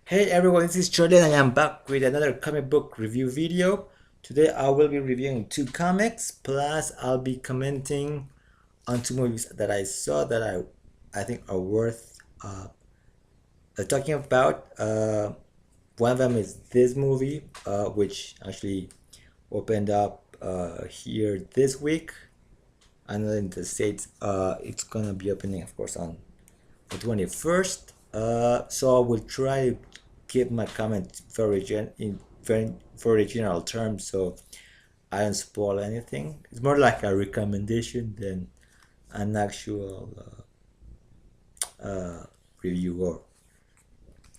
Hey everyone, this is Jordan and I'm back with another comic book review video. Today I will be reviewing two comics, plus I'll be commenting on two movies that I saw that I think are worth talking about. One of them is this movie, which actually opened up here this week. And in the States, it's gonna be opening, of course, on the 21st. So I will try to keep my comment very general terms, so I don't spoil anything. It's more like a recommendation than an actual review or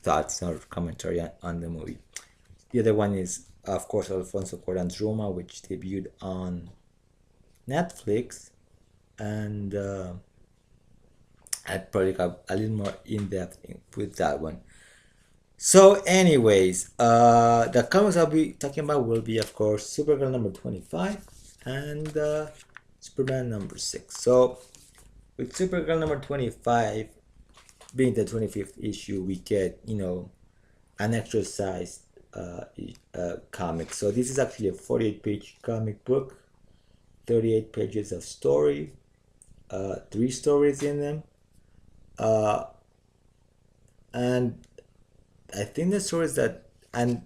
thoughts or commentary on the movie. The other one is, of course, Alfonso Cuarón's Roma, which debuted on Netflix, and I probably got a little more in depth with that one. So, anyways, the comics I'll be talking about will be, of course, Supergirl number 25 and Superman number 6. So, with Supergirl number 25 being the 25th issue, we get, an extra sized comic. So, this is actually a 48-page comic book, 38 pages of story, 3 stories in them. And I think the stories that and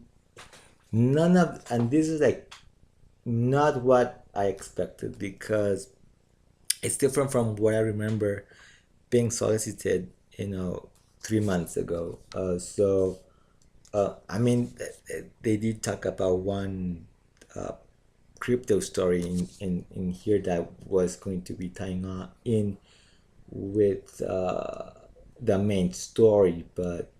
this is like not what I expected, because it's different from what I remember being solicited 3 months ago. I mean, they did talk about one crypto story in here that was going to be tying on in with the main story, but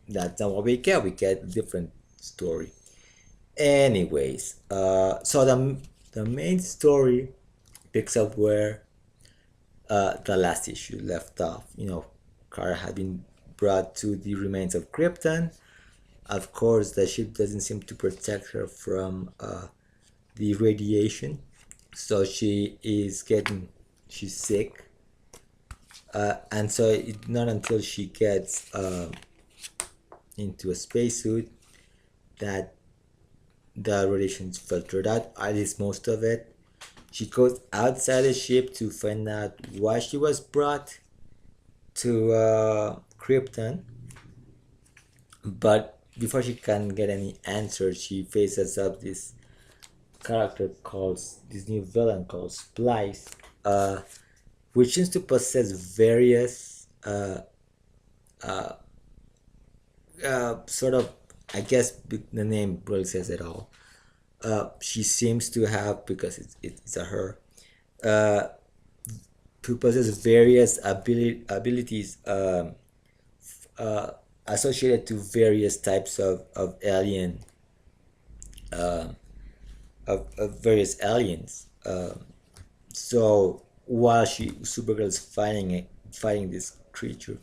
that's not what we get. We get a different story. Anyways, so the main story picks up where the last issue left off. Kara had been brought to the remains of Krypton. Of course, the ship doesn't seem to protect her from the radiation, so she's sick, and so it's not until she gets into a spacesuit that the radiation is filtered out, at least most of it. She goes outside the ship to find out why she was brought to Krypton, but before she can get any answers, she faces up this this new villain called Splice, which seems to possess various sort of, I guess the name really says it all. She seems to have, because it's a her, to possess various abilities associated to various types of alien, of various aliens. So while Supergirl is fighting this creature,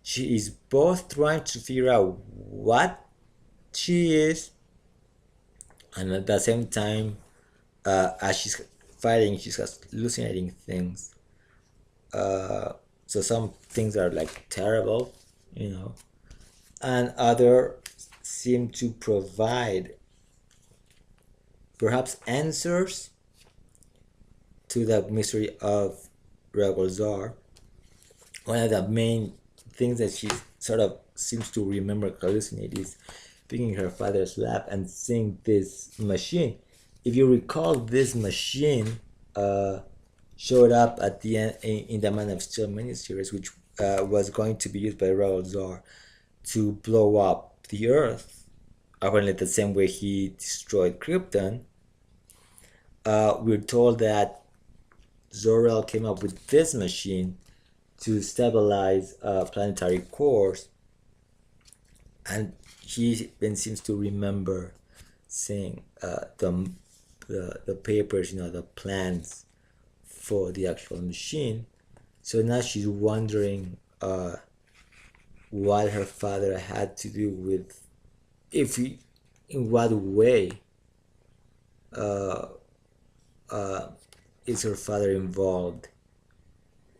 she is both trying to figure out what she is, and at the same time, as she's fighting, she's hallucinating things. So some things are like terrible, and other seem to provide perhaps answers to the mystery of Rebel Czar. One of the main things that she sort of seems to remember hallucinate is being in her father's lab and seeing this machine. If you recall, this machine showed up at the end in the Man of Steel miniseries, which was going to be used by Rebel Czar to blow up the Earth, apparently the same way he destroyed Krypton. We're told that Zor-El came up with this machine to stabilize planetary cores, and he then seems to remember seeing the papers, the plans for the actual machine. So now she's wondering what her father had to do with, in what way is her father involved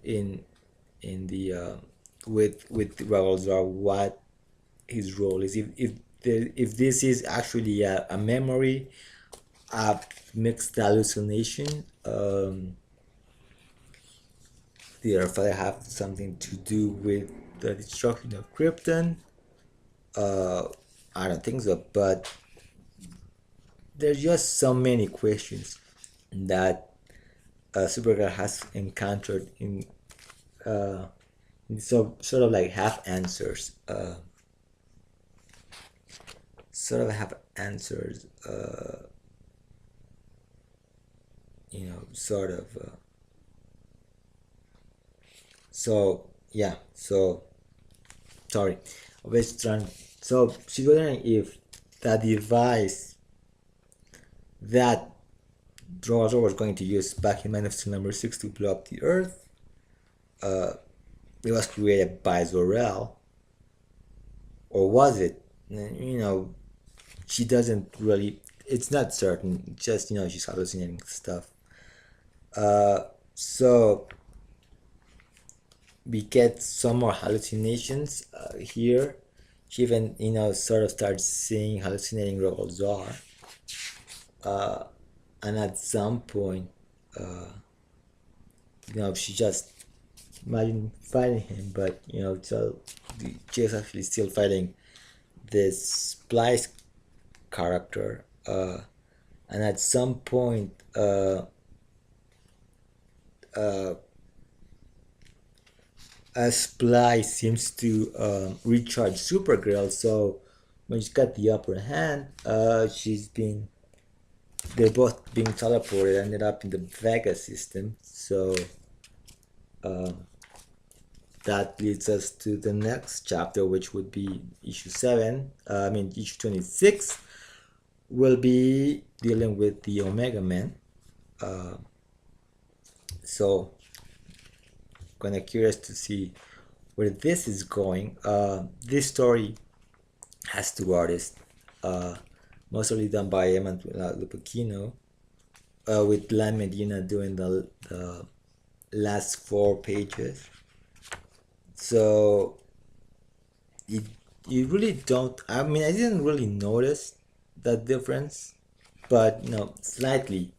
in the with Rebel Czar. What his role is, if this is actually a memory, a mixed hallucination. The Earth have something to do with the destruction of Krypton. uh, I don't think so, but there's just so many questions that Supergirl has encountered in sort of like half answers, sort of. So yeah, so sorry, so she's wondering if that device that Roger was going to use back in Man of Steel number 6 to blow up the Earth, it was created by Zor-El, or was it? She doesn't really. It's not certain. Just she's hallucinating stuff. So we get some more hallucinations here. She even sort of starts seeing hallucinating Rogol Zar, and at some point, she just imagine fighting him, but so she's actually still fighting this Splice character, and at some point, a Splice seems to recharge Supergirl. So when she's got the upper hand, they're both being teleported, ended up in the Vega system. So that leads us to the next chapter, which would be issue 7. Issue 26 will be dealing with the Omega Men. So kind of curious to see where this is going. This story has 2 artists, mostly done by Emanuela Lupacchino, with Lan Medina doing the last 4 pages. So you really don't. I didn't really notice that difference, but slightly.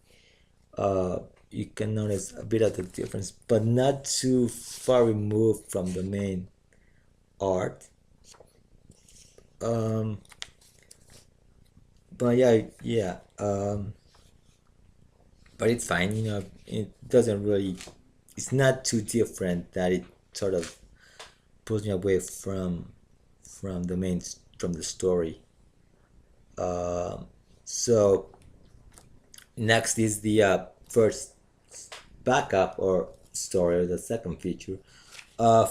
You can notice a bit of the difference, but not too far removed from the main art. But yeah. But it's fine. It doesn't really. It's not too different that it sort of pulls me away from the story. So next is the first backup or story, or the second feature,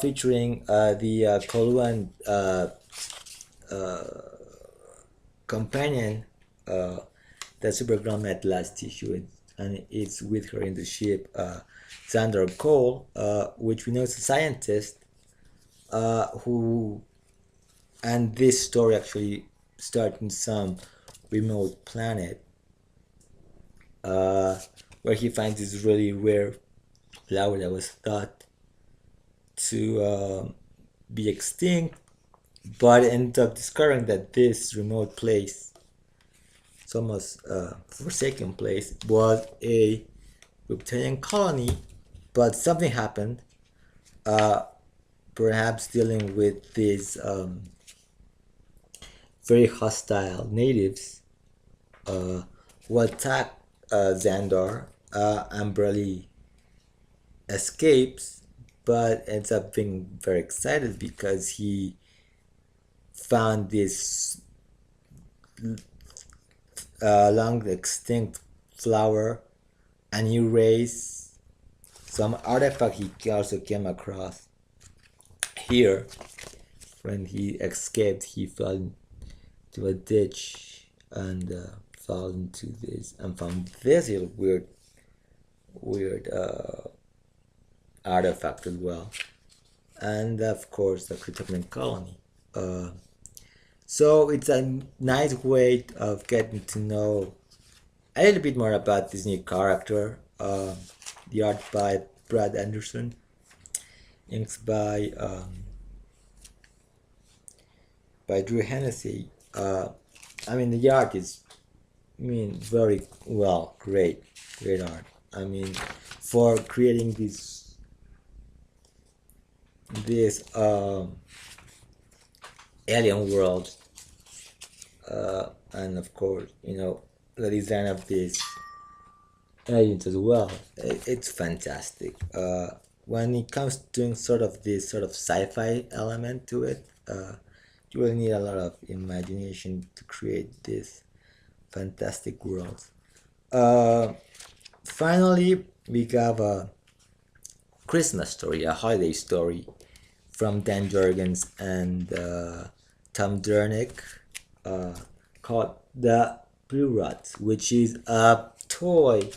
featuring the Koluan companion that Supergirl met last issue, and it's with her in the ship, Xander Cole, which we know is a scientist who, and this story actually starts in some remote planet where he finds this really rare flower that was thought to be extinct, but ended up discovering that this remote place, it's almost forsaken place, was a Reptilian colony. But something happened, perhaps dealing with these very hostile natives who attack Xandar. Amberly escapes, but ends up being very excited because he found this long extinct flower, a new race, some artifact he also came across here. When he escaped, he fell into a ditch and fell into this and found this little weird artifact as well, and of course the Kryptonian colony. So it's a nice way of getting to know a little bit more about this new character. The art by Brad Anderson, inks by by Drew Hennessy. I mean, the art is, I mean, very well, great art. I mean, for creating this alien world, and of course, the design of this aliens as well. It's fantastic. When it comes to doing sort of this sort of sci-fi element to it, you will need a lot of imagination to create this fantastic worlds. Uh, Finally, we have a Christmas story, a holiday story from Dan Jorgens and Tom Dernick, uh, called The Blue Rods, which is a toy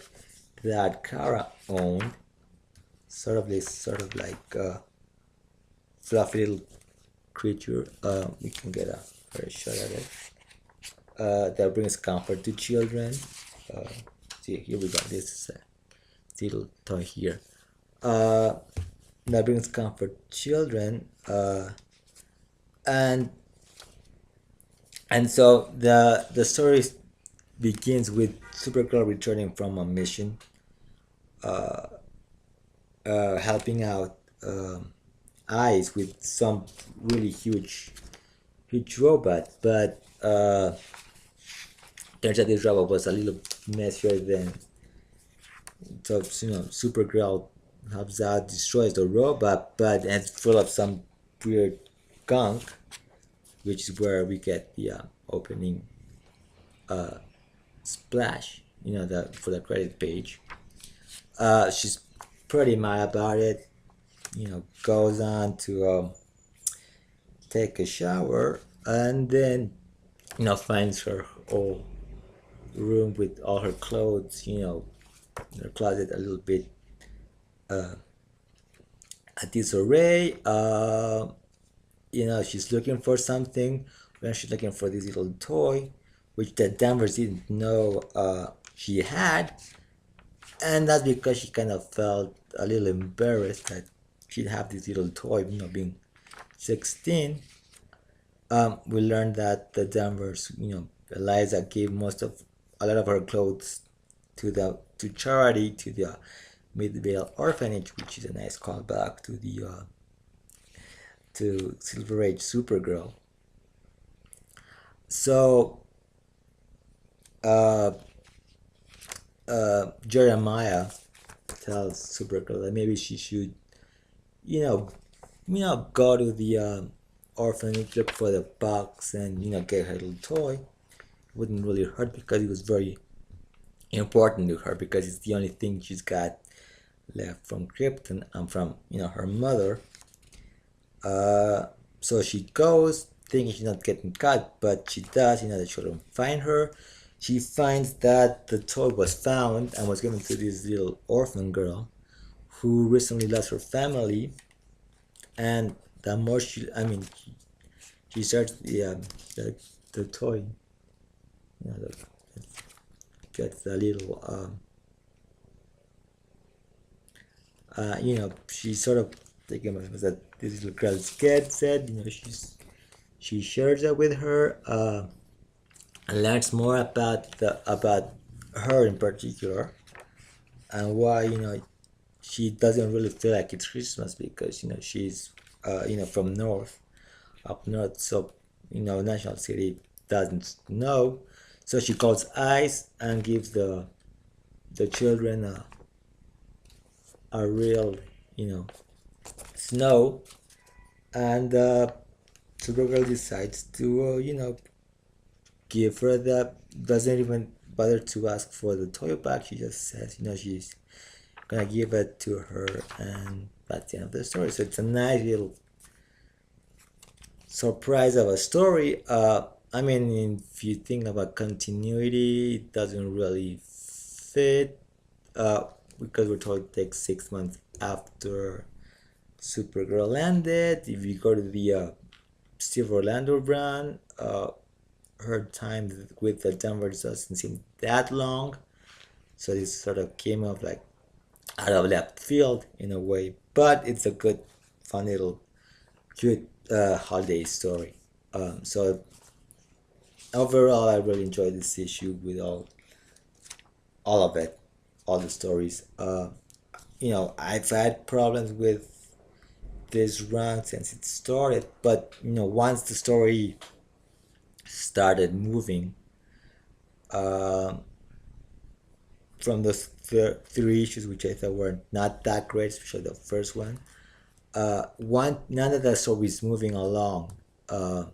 that Kara owned, sort of like a fluffy little creature. We can get a very shot at it. That brings comfort to children. Uh, See, here we go. This is a little toy here. Uh, that brings comfort to children. And so the story begins with Supergirl returning from a mission, helping out Ice with some really huge robot, but turns out this robot was a little messier than. So Supergirl helps out, destroys the robot, but it's full of some weird gunk, which is where we get the opening splash, for the credit page. She's pretty mad about it. Goes on to take a shower, and then finds her whole room with all her clothes. Her closet a little bit at disarray. She's looking for something. When she's looking for this little toy, which the Danvers didn't know she had, and that's because she kind of felt a little embarrassed that she'd have this little toy, being 16. We learned that the Danvers, Eliza gave a lot of her clothes to charity, to the Midvale Orphanage, which is a nice callback to the to Silver Age Supergirl. So Jeremiah tells Supergirl that maybe she should, go to the orphanage, look for the box, and get her little toy. It wouldn't really hurt because it was very important to her, because it's the only thing she's got left from Krypton and from her mother. So she goes thinking she's not getting caught, but she does. The children find her. She finds that the toy was found and was given to this little orphan girl who recently lost her family. And the more she starts the toy, gets a little she sort of thinking about that this little girl said, she shares that with her, and learns more about her in particular, and why she doesn't really feel like it's Christmas, because she's from up north, so National City doesn't know. So she calls Ice and gives the children a real snow, and Supergirl decides to give her that. Doesn't even bother to ask for the toy back. She just says she's gonna give it to her, and that's the end of the story. So it's a nice little surprise of a story. If you think about continuity, it doesn't really fit, because we're told it takes 6 months after Supergirl ended. If you go to the Steve Orlando run, her time with the Danvers doesn't seem that long, so this sort of came up like out of left field in a way, but it's a good, fun little, cute holiday story. So overall, I really enjoyed this issue with all of it, all the stories. I've had problems with this run since it started, but once the story started moving, uh, from those three issues, which I thought were not that great, especially the first one. Now that the story is moving along, uh,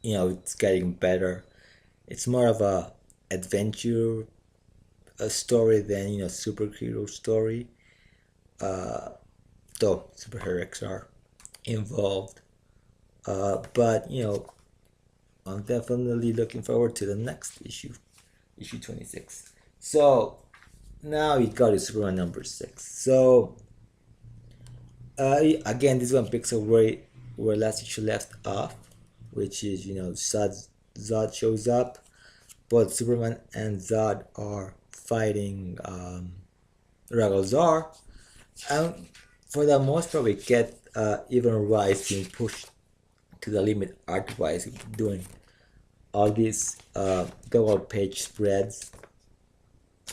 it's getting better. It's more of a adventure story than superhero story. Though superheroes are involved, but I'm definitely looking forward to the next issue, issue 26. So now we got to Superman number 6. So again, this one picks up where last issue left off, which is Zod shows up. Both Superman and Zod are fighting Ragol Zar, and for the most part, we get even Rise being pushed to the limit art-wise, doing all these double page spreads,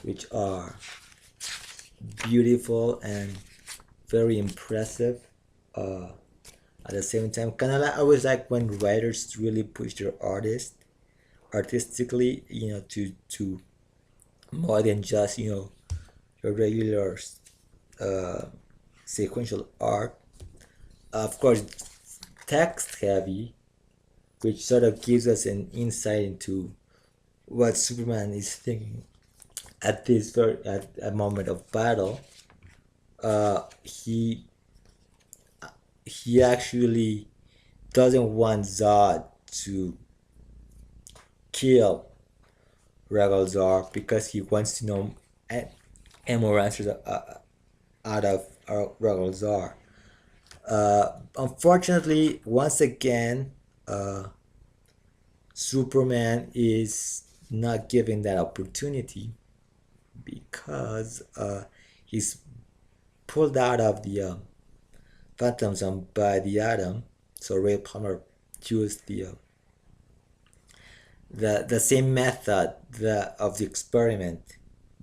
which are beautiful and very impressive. Uh, at the same time, kind of like I always like when writers really push their artistically, to more than just your regular uh, sequential art. Of course, text heavy, which sort of gives us an insight into what Superman is thinking at a moment of battle. He actually doesn't want Zod to kill Ragolzar because he wants to know and more answers out of Ragolzar. Unfortunately, once again, Superman is not given that opportunity because he's pulled out of the Phantom Zone by the Atom. So Ray Palmer used the same method of the experiment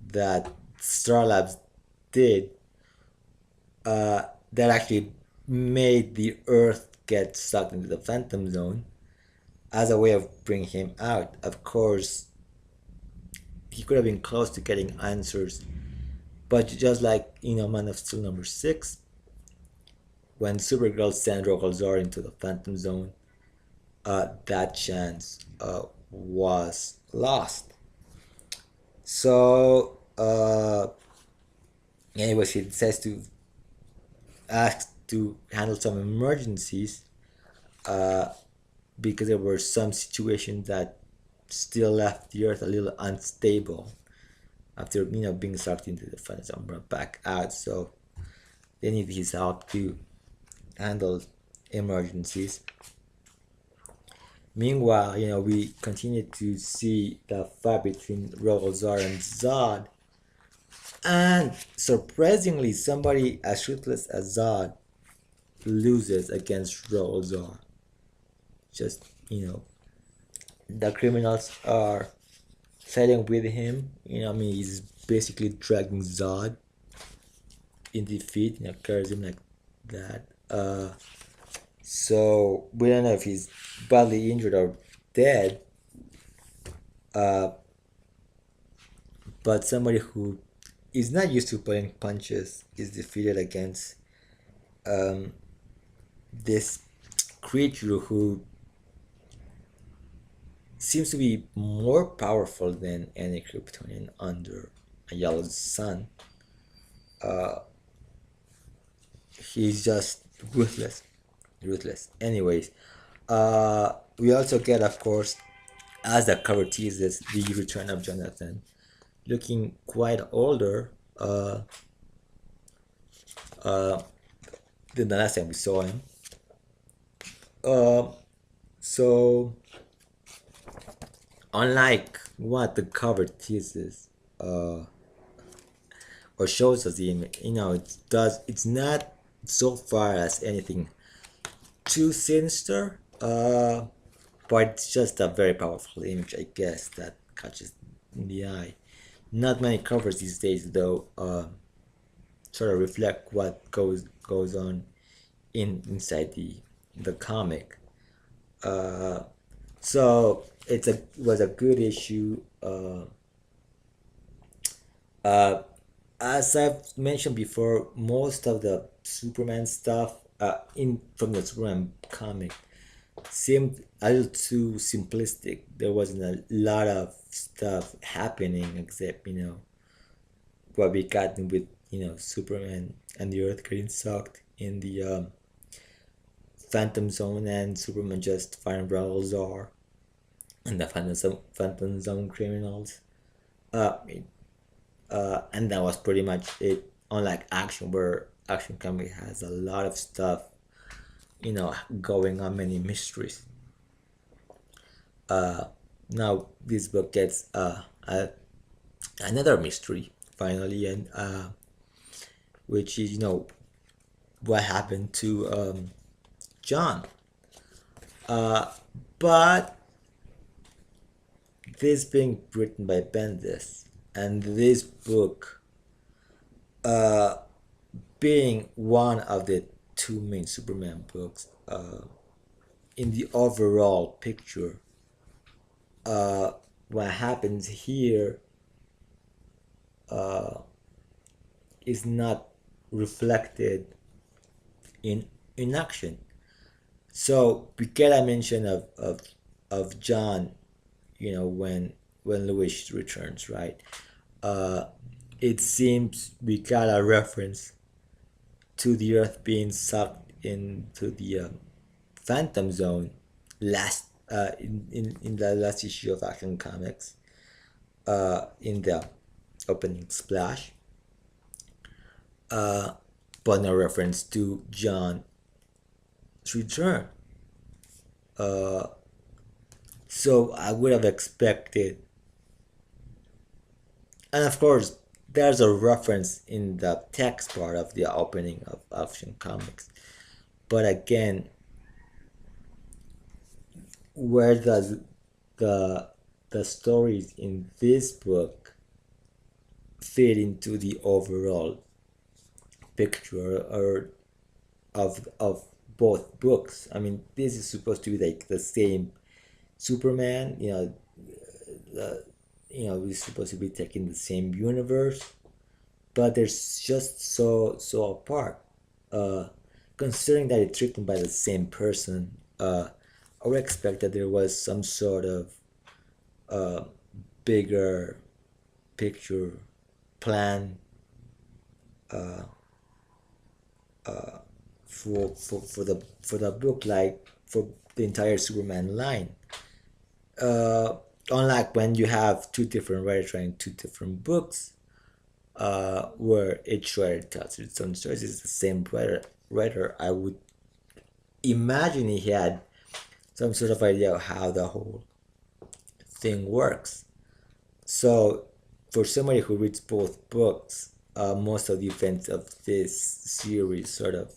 that Star Labs did, that actually made the Earth get sucked into the Phantom Zone as a way of bringing him out. Of course, he could have been close to getting answers, but just like Man of Steel number 6, when Supergirl sent Rogol into the Phantom Zone, that chance was lost. So, anyway, she decides to ask to handle some emergencies, because there were some situations that still left the Earth a little unstable after being sucked into the Phantom Zone, brought back out. So they need his help to handle emergencies. Meanwhile, we continue to see the fight between Rogolzar and Zod, and surprisingly, somebody as ruthless as Zod loses against Rogolzar. Just the criminals are siding with him. He's basically dragging Zod in defeat. Carries him like that. So we don't know if he's badly injured or dead. But somebody who is not used to pulling punches is defeated against this creature who seems to be more powerful than any Kryptonian under a yellow sun. He's just ruthless. Anyways, we also get, of course, as the cover teases, the return of Jonathan, looking quite older than the last time we saw him. So, unlike what the cover teases or shows us, it's not so far as anything too sinister. Uh, but it's just a very powerful image, I guess, that catches in the eye. Not many covers these days, though, sort of reflect what goes on inside the comic. Uh, so it was a good issue. Uh, as I've mentioned before, most of the Superman stuff in from the Superman comic seemed a little too simplistic. There wasn't a lot of stuff happening except what we got with Superman and the Earth getting sucked in the Phantom Zone and Superman just fighting Rebel Czar and the Phantom Zone criminals. Uh, and that was pretty much it. Unlike Action, where Action Comic has a lot of stuff, going on, many mysteries. Now this book gets another mystery finally, and which is what happened to John. But this being written by Bendis, and this book being one of the two main Superman books, in the overall picture, what happens here is not reflected in action. So we get a mention of John, when Louis returns, right? It seems we got a reference to the Earth being sucked into the Phantom Zone last in the last issue of Action Comics, in the opening splash, but no reference to John's return. So I would have expected, and of course, there's a reference in the text part of the opening of Action Comics. But again, where does the stories in this book fit into the overall picture or of both books? I mean, this is supposed to be like the same Superman, we're supposed to be taking the same universe, but they're just so apart. Considering that it's written by the same person, I would expect that there was some sort of bigger picture plan for the book, like for the entire Superman line. Unlike when you have two different writers writing two different books, where each writer tells its own stories, it's the same writer. I would imagine he had some sort of idea of how the whole thing works. So, for somebody who reads both books, most of the events of this series sort of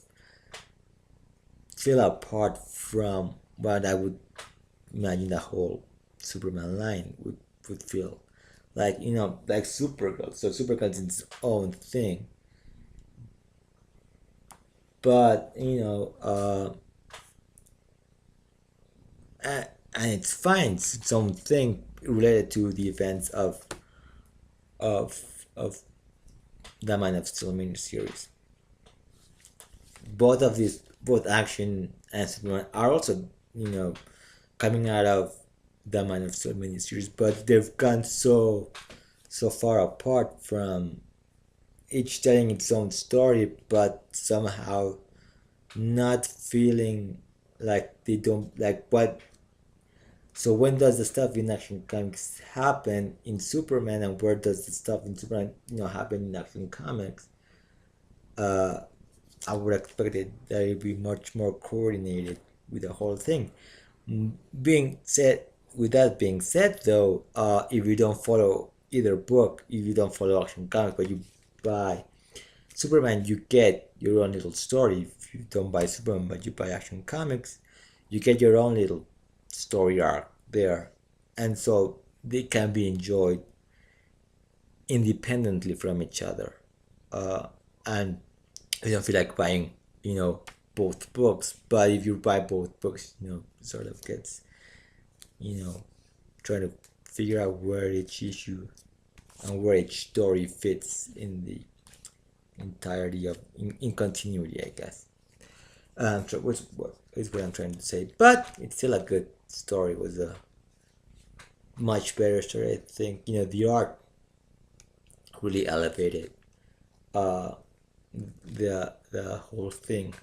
feel apart from what I would imagine the whole Superman line would feel like. Like Supergirl. So Supergirl is its own thing, but and it's fine. It's its own thing related to the events of of the Man of Steel miniseries. Both Action and Superman are also coming out of the Man of Steel miniseries, but they've gone so far apart from each telling its own story, but somehow not feeling like they don't like what. So when does the stuff in Action Comics happen in Superman, and where does the stuff in Superman happen in Action Comics? I would expect it that it would be much more coordinated with the whole thing. Being said, with that being said, though, if you don't follow either book, if you don't follow Action Comics, but you buy Superman, you get your own little story. If you don't buy Superman, but you buy Action Comics, You get your own little story arc there, and so they can be enjoyed independently from each other. And you don't feel like buying, both books. But if you buy both books, it sort of gets, you know, trying to figure out where each issue and where each story fits in the entirety of in continuity, I guess. So which what is what I'm trying to say. But it's still a good story. It was a much better story, I think. The art really elevated uh, the whole thing.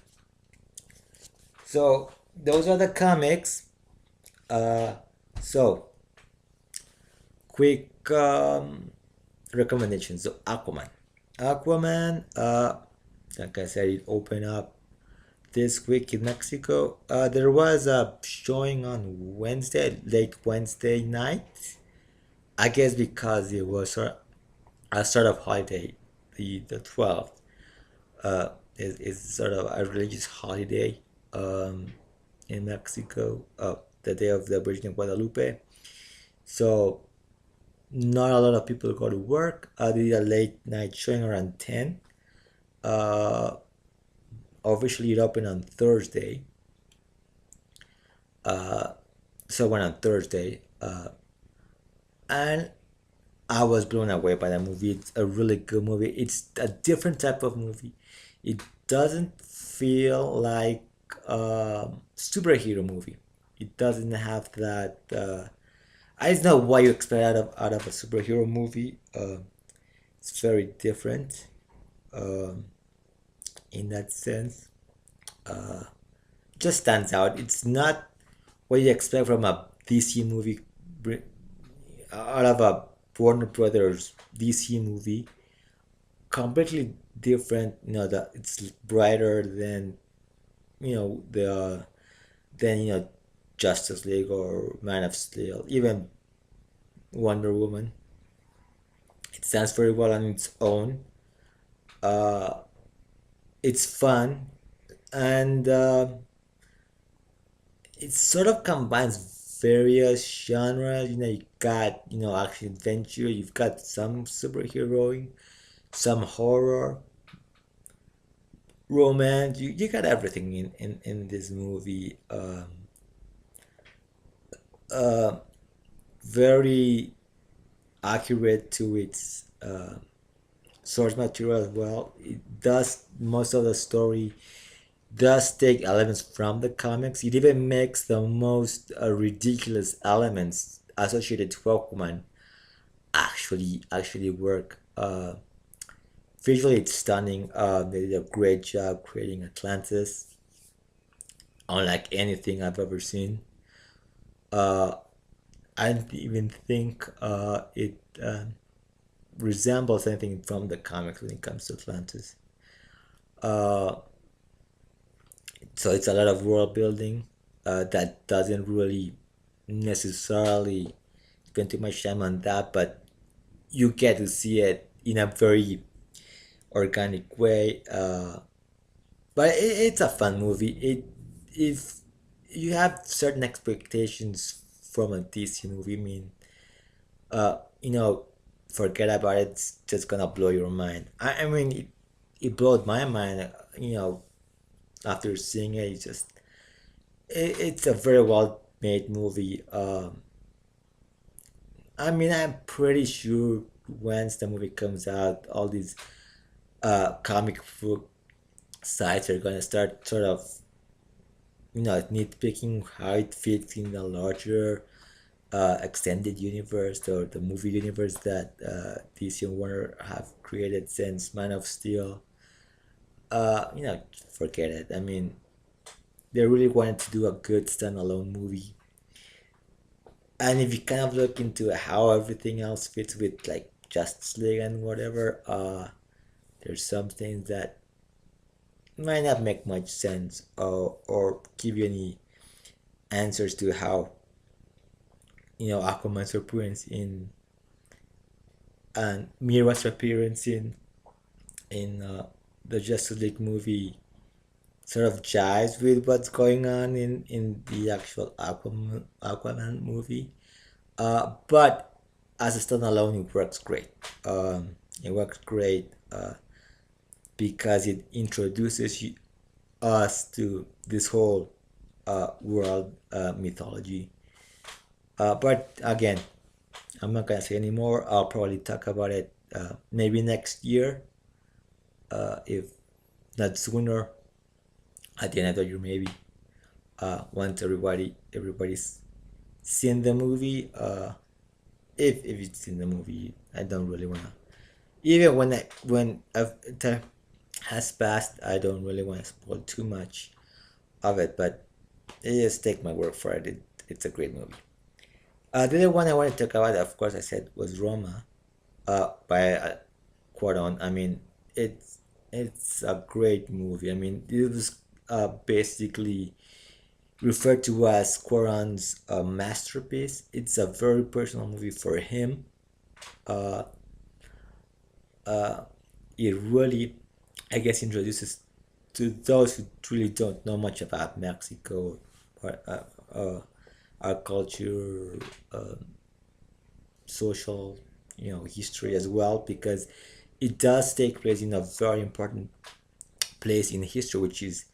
So those are the comics. Uh, so quick recommendations. So Aquaman. Like I said, it opened up this week in Mexico. There was a showing on Wednesday, late Wednesday night. I guess because it was a sort of holiday, the 12th is sort of a religious holiday um, in Mexico, the day of the Virgin of Guadalupe. So not a lot of people go to work. I did a late night showing around 10. Uh, Officially it opened on Thursday. So I went on Thursday. And I was blown away by that movie. It's a really good movie. It's a different type of movie. It doesn't feel like a superhero movie. It doesn't have that. I don't know what you expect out of a superhero movie. It's very different in that sense. Just stands out. It's not what you expect from a DC movie, out of a Warner Brothers DC movie. Completely different. That it's brighter than the than Justice League or Man of Steel, even Wonder Woman. It stands very well on its own. Uh, it's fun, and it sort of combines various genres. You got action adventure. You've got some superheroing, some horror, romance. You got everything in this movie. Uh, Very accurate to its source material as well. It does most of the story does take elements from the comics. It even makes the most ridiculous elements associated to Aquaman actually work. Visually, it's stunning. They did a great job creating Atlantis, unlike anything I've ever seen. Uh, I don't even think it resembles anything from the comics when it comes to Atlantis. Uh, so it's a lot of world building that doesn't really necessarily spend too much time on that, but you get to see it in a very organic way. But it's a fun movie. If you have certain expectations from a DC movie, I mean, uh, you know, forget about it. It's just gonna blow your mind. I mean, it blew my mind. After seeing it, it's a very well made movie. I mean, I'm pretty sure once the movie comes out, all these comic book sites are gonna start sort of nitpicking how it fits in the larger extended universe or the movie universe that DC and Warner have created since Man of Steel. Forget it. I mean, they really wanted to do a good standalone movie, and if you kind of look into how everything else fits with like Justice League and whatever, there's some things that might not make much sense or give you any answers to how Aquaman's appearance in and Mira's appearance in the Justice League movie sort of jives with what's going on in the actual Aquaman movie. But as a standalone, it works great. It works great because it introduces us to this whole world mythology. But again, I'm not gonna say anymore. I'll probably talk about it maybe next year, if not sooner, at the end of the year maybe. Once everybody's seen the movie, if it's in the movie, I don't really wanna. Even when time has passed, I don't really want to spoil too much of it. But just take my word for it. It's a great movie. The other one I want to talk about, of course, I said was Roma, by Quaron. I mean, it's a great movie. I mean, it was basically referred to as Quaron's masterpiece. It's a very personal movie for him. Uh, it really, I guess, introduces to those who truly don't know much about Mexico, or our culture, social, history as well, because it does take place in a very important place in history, which is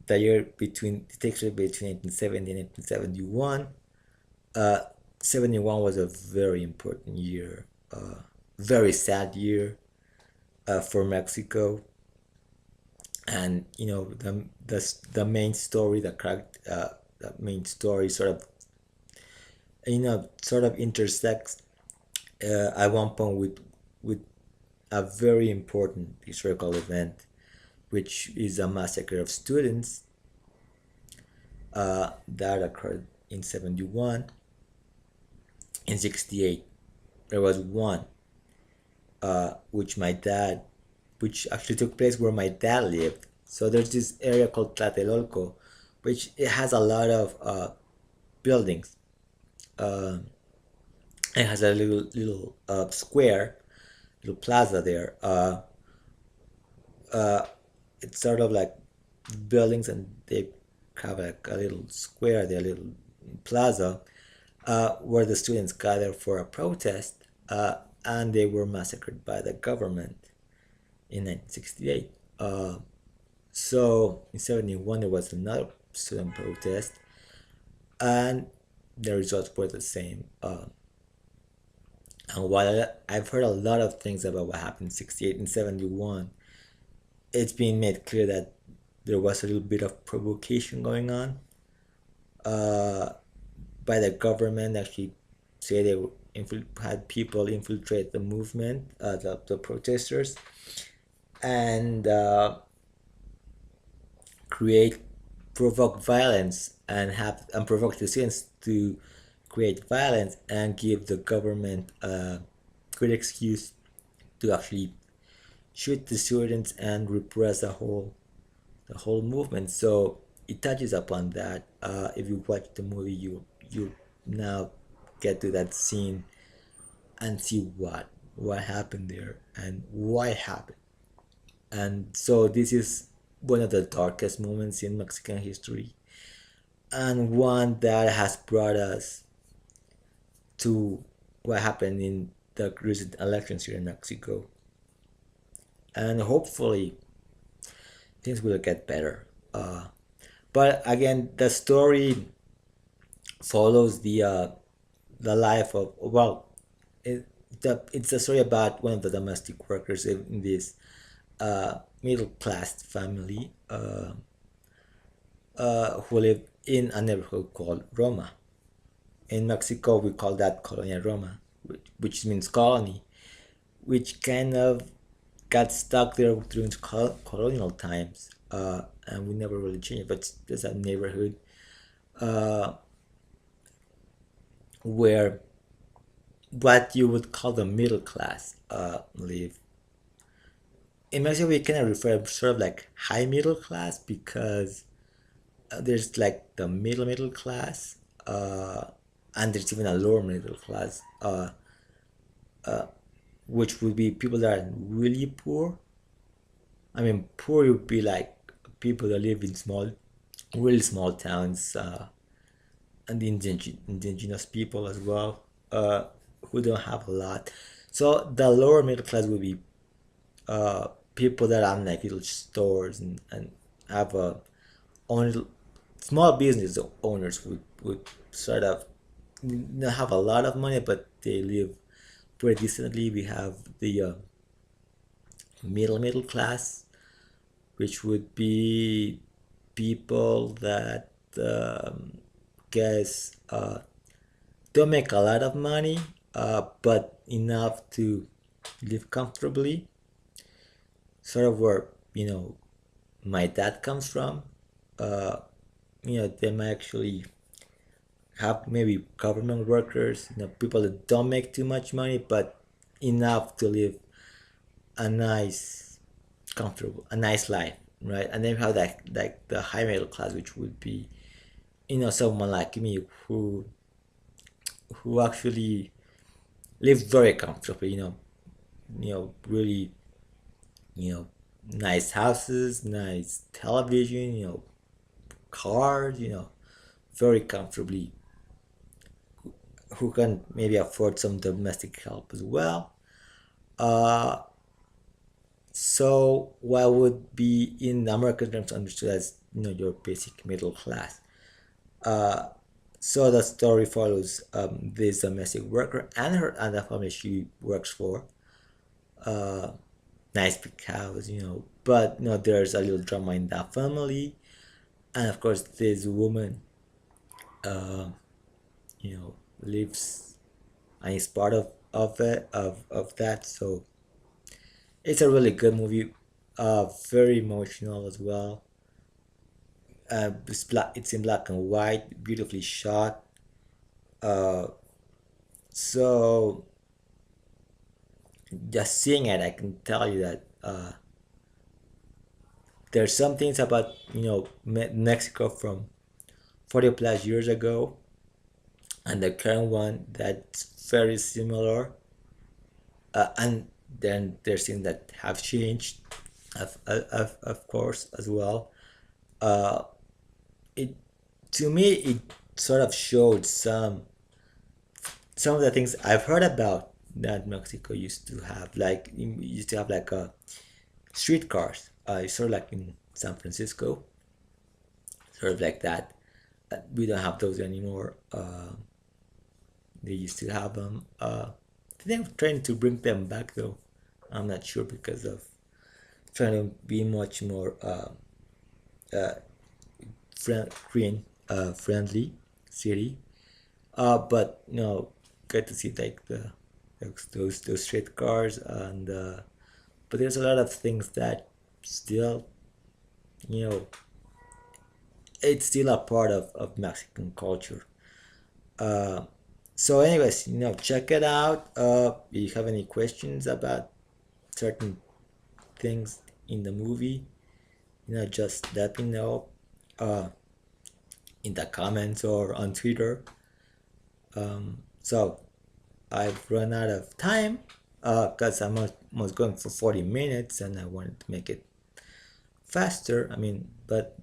the year between it takes place between 1970 and 1971. 71 was a very important year, very sad year for Mexico, and the main story, the main story sort of intersects at one point with a very important historical event, which is a massacre of students that occurred in 71. In 68 there was one, which actually took place where my dad lived. So there's this area called Tlatelolco, which it has a lot of buildings. Uh, it has a little square, little plaza there. It's sort of like buildings, and they have like a little square, their little plaza, where the students gather for a protest, and they were massacred by the government in 1968. So in 71 there was another student protest, and the results were the same. And while I've heard a lot of things about what happened in 68 and 71, it's been made clear that there was a little bit of provocation going on uh, by the government. Actually, say they had people infiltrate the movement, the protesters, and create provoke violence, and provoke the citizens to create violence, and give the government a good excuse to actually shoot the students and repress the whole movement. So it touches upon that. If you watch the movie, you now get to that scene and see what happened there and why it happened. And so this is one of the darkest moments in Mexican history, and one that has brought us to what happened in the recent elections here in Mexico. And hopefully things will get better. But again, the story follows the life of, well, it's a story about one of the domestic workers in this middle class family, who live in a neighborhood called Roma. In Mexico, we call that Colonia Roma, which means colony, which kind of got stuck there during colonial times, and we never really changed. But there's a neighborhood uh, where what you would call the middle class live. In Mexico, we kind of refer sort of like high middle class, because there's like the middle class, and there's even a lower middle class, which would be people that are really poor. I mean, poor would be like people that live in small, really small towns, and the indigenous people as well, who don't have a lot. So the lower middle class would be people that have like little stores and have a own small business owners would sort of not have a lot of money, but they live pretty decently. We have the middle class, which would be people that guess don't make a lot of money, but enough to live comfortably. Sort of where my dad comes from. Uh, they might actually have maybe government workers, people that don't make too much money, but enough to live a nice, comfortable, a nice life, right? And then you have that like the high middle class, which would be someone like me who actually lives very comfortably, really, you know, nice houses, nice television, cars, very comfortably, who can maybe afford some domestic help as well. Uh, so what would be in American terms understood as your basic middle class. Uh, so the story follows this domestic worker and her and the family she works for. Uh, nice big house, but there's a little drama in that family, and of course this woman, uh, lives and is part of it of that. So it's a really good movie, very emotional as well. It's in black and white, beautifully shot. Uh, so just seeing it, I can tell you that there's some things about Mexico from 40 plus years ago and the current one that's very similar, and then there's things that have changed, of course, as well. Uh, it To me it sort of showed some of the things I've heard about that Mexico used to have. Like it used to have like streetcars, sort of like in San Francisco, sort of like that. We don't have those anymore. They used to have them. They're trying to bring them back though. I'm not sure because of trying to be much more uh, green friendly city. But get to see like those street cars and but there's a lot of things that still you know it's still a part of Mexican culture. Uh, so anyways, check it out. If you have any questions about certain things in the movie, just let me know uh, in the comments or on Twitter. So I've run out of time because I'm almost going for 40 minutes and I wanted to make it faster. I mean, but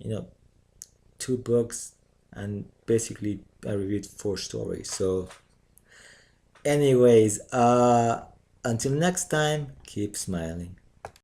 two books and basically I reviewed four stories. So anyways, until next time, keep smiling.